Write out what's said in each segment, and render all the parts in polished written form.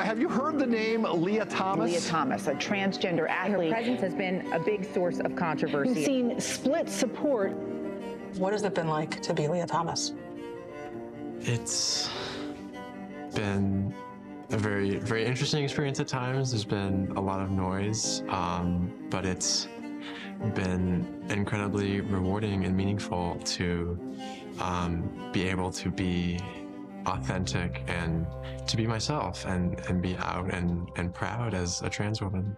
Have you heard the name Lia Thomas? Lia Thomas, a transgender athlete. Her presence has been a big source of controversy. We've seen split support. What has it been like to be Lia Thomas? It's been a very, very interesting experience at times. There's been a lot of noise, but it's been incredibly rewarding and meaningful to be able to be authentic and to be myself and be out and proud as a trans woman.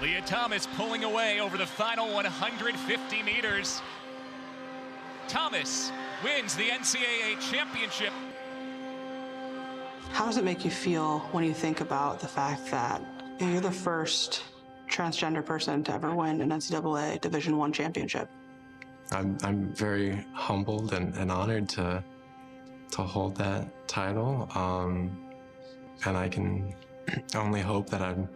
Lia Thomas pulling away over the final 150 meters. Thomas wins the NCAA championship. How does it make you feel when you think about the fact that you're the first transgender person to ever win an NCAA Division I championship? I'm very humbled and honored to hold that title, and I can only hope that I'm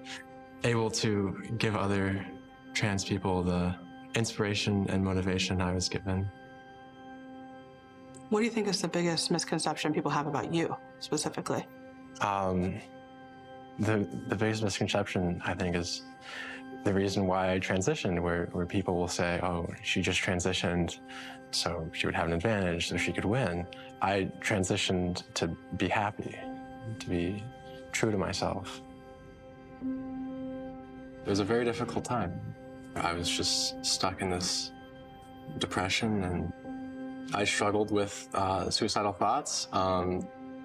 able to give other trans people the inspiration and motivation I was given. What do you think is the biggest misconception people have about you, specifically? The biggest misconception, I think, is the reason why I transitioned, where people will say, oh, she just transitioned, so she would have an advantage, so she could win. I transitioned to be happy, to be true to myself. It was a very difficult time. I was just stuck in this depression, and I struggled with suicidal thoughts.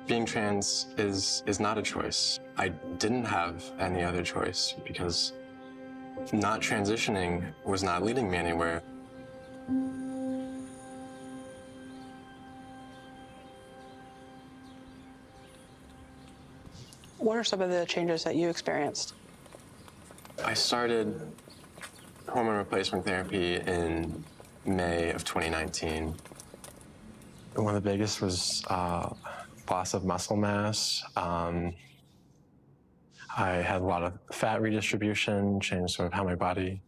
Being trans is not a choice. I didn't have any other choice because not transitioning was not leading me anywhere. What are some of the changes that you experienced? I started hormone replacement therapy in May of 2019. One of the biggest was loss of muscle mass. I had a lot of fat redistribution, changed sort of how my body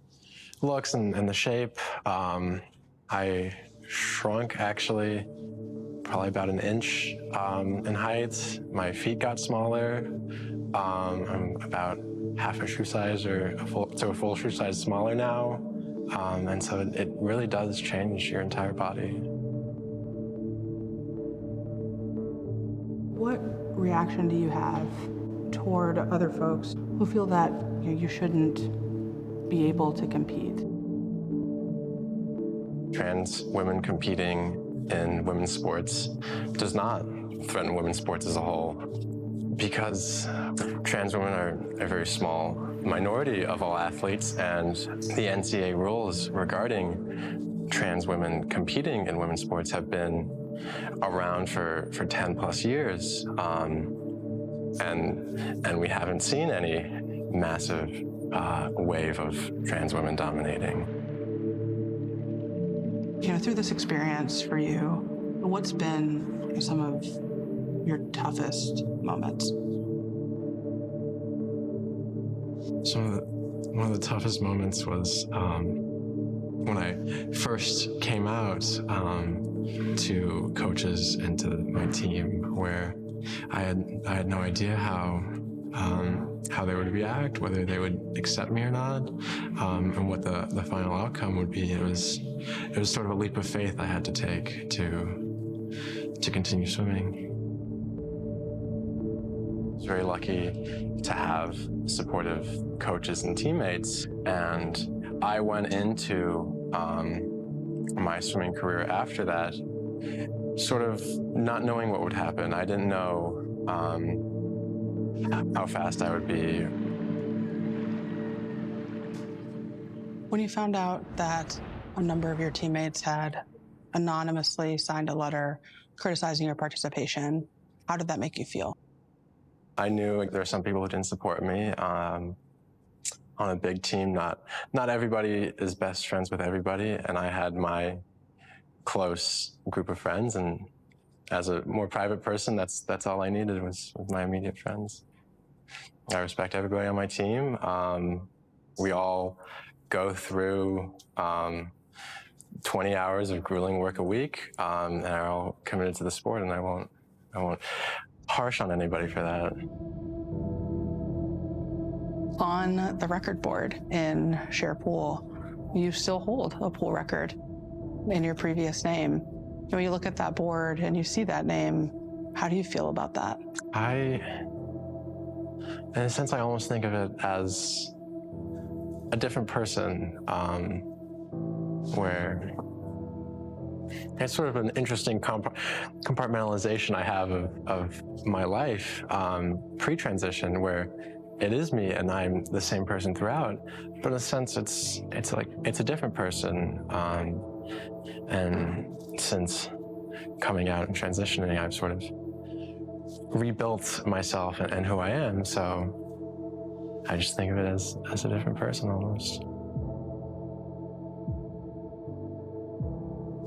looks and the shape. I shrunk, actually, probably about an inch in height. My feet got smaller. I'm about half a shoe size or a full shoe size smaller now. And so it really does change your entire body. What reaction do you have toward other folks who feel that you shouldn't be able to compete? Trans women competing in women's sports does not threaten women's sports as a whole, because trans women are a very small minority of all athletes, and the NCAA rules regarding trans women competing in women's sports have been around for 10 plus years. And we haven't seen any massive wave of trans women dominating. Through this experience for you, what's been some of your toughest moments? So one of the toughest moments was when I first came out to coaches and to my team, where I had no idea how they would react, whether they would accept me or not, and what the final outcome would be. It was sort of a leap of faith I had to take to continue swimming. I was very lucky to have supportive coaches and teammates, and I went into my swimming career after that sort of not knowing what would happen. I didn't know how fast I would be. When you found out that a number of your teammates had anonymously signed a letter criticizing your participation, how did that make you feel? I knew there were some people who didn't support me. On a big team, not everybody is best friends with everybody, and I had my close group of friends, and as a more private person, that's all I needed was my immediate friends. I respect everybody on my team. We all go through 20 hours of grueling work a week, and are all committed to the sport, and I won't harsh on anybody for that. On the record board in Share Pool, you still hold a pool record in your previous name. When you look at that board and you see that name, how do you feel about that? In a sense, I almost think of it as a different person, where it's sort of an interesting compartmentalization I have of my life pre-transition, where it is me and I'm the same person throughout, but in a sense it's a different person. And since coming out and transitioning, I've sort of rebuilt myself and who I am, so I just think of it as a different person almost.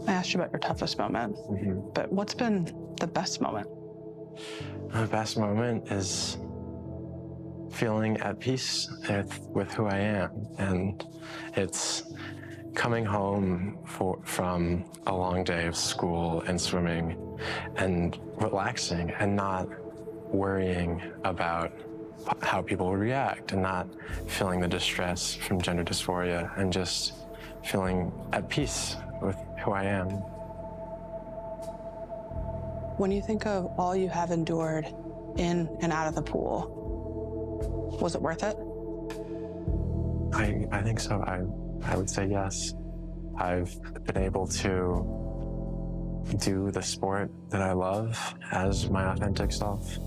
I asked you about your toughest moment, but what's been the best moment? The best moment is feeling at peace with who I am, and it's coming home from a long day of school and swimming and relaxing and not worrying about how people would react, and not feeling the distress from gender dysphoria, and just feeling at peace with who I am. When you think of all you have endured in and out of the pool, was it worth it? I think so. I would say yes. I've been able to do the sport that I love as my authentic self.